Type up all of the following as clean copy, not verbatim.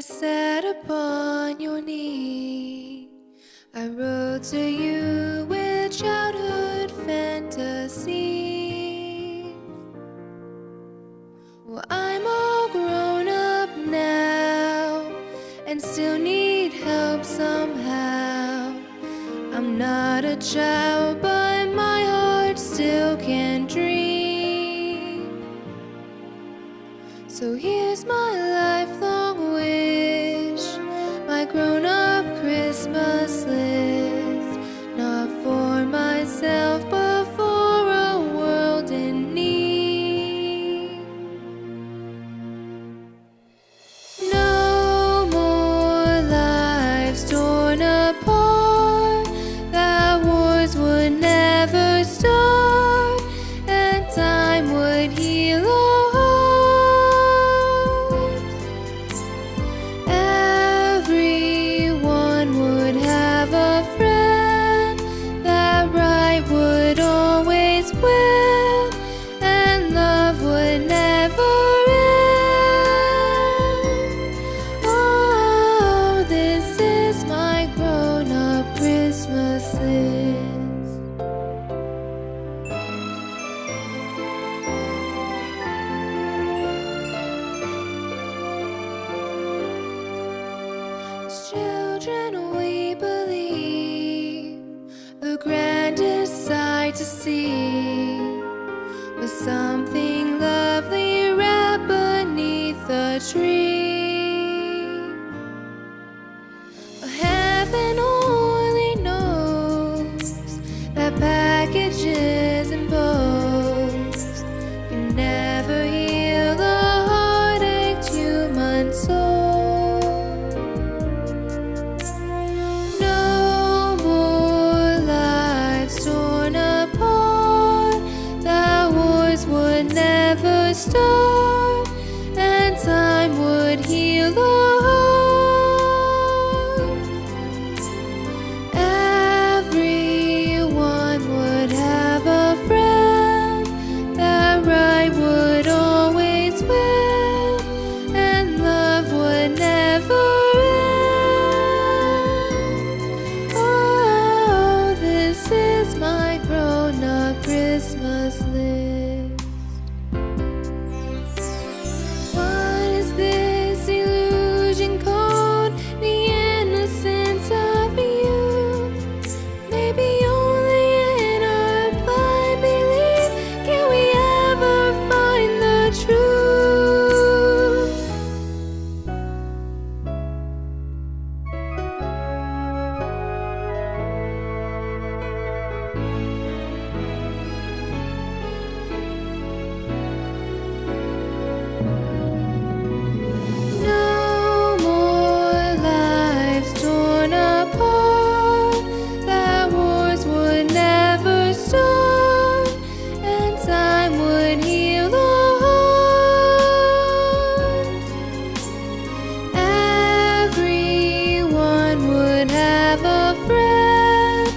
sat upon your knee. I wrote to you with childhood fantasy. Well, I'm all grown up now and still need help somehow. I'm not a child, but my heart still can dream. So here's my lifelong wish, my grown-up Christmas list, not for myself, but for a world in need. No more lives torn apart, that wars would never start, and time would heal all hearts. Everyone would have a friend, that right would always win, and love would never end. Oh, this is my grown-up Christmas list. As children, we believe the grandest sight to see was something lovely wrapped beneath a tree. Heaven only knows that packages and bows can never heal the heartache human soul. No more lives torn apart, that wars would never start, and time would heal the heart. Everyone would have a friend, that right would always win, and love would never end. Oh, this is my grown-up Christmas list. What is this illusion called? The innocence of youth. Maybe only in our blind belief can we ever find the truth. No more lives torn apart, that wars would never start, and time would heal the heart. Everyone would have a friend,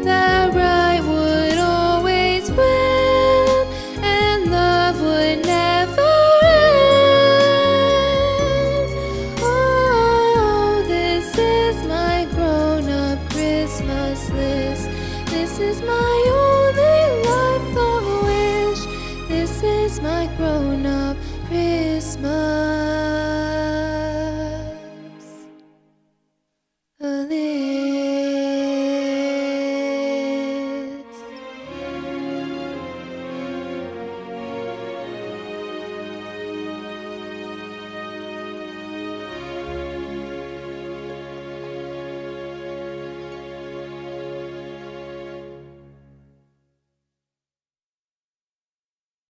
that right would always win, and love would never end. Oh, this is my grown-up Christmas list. This is my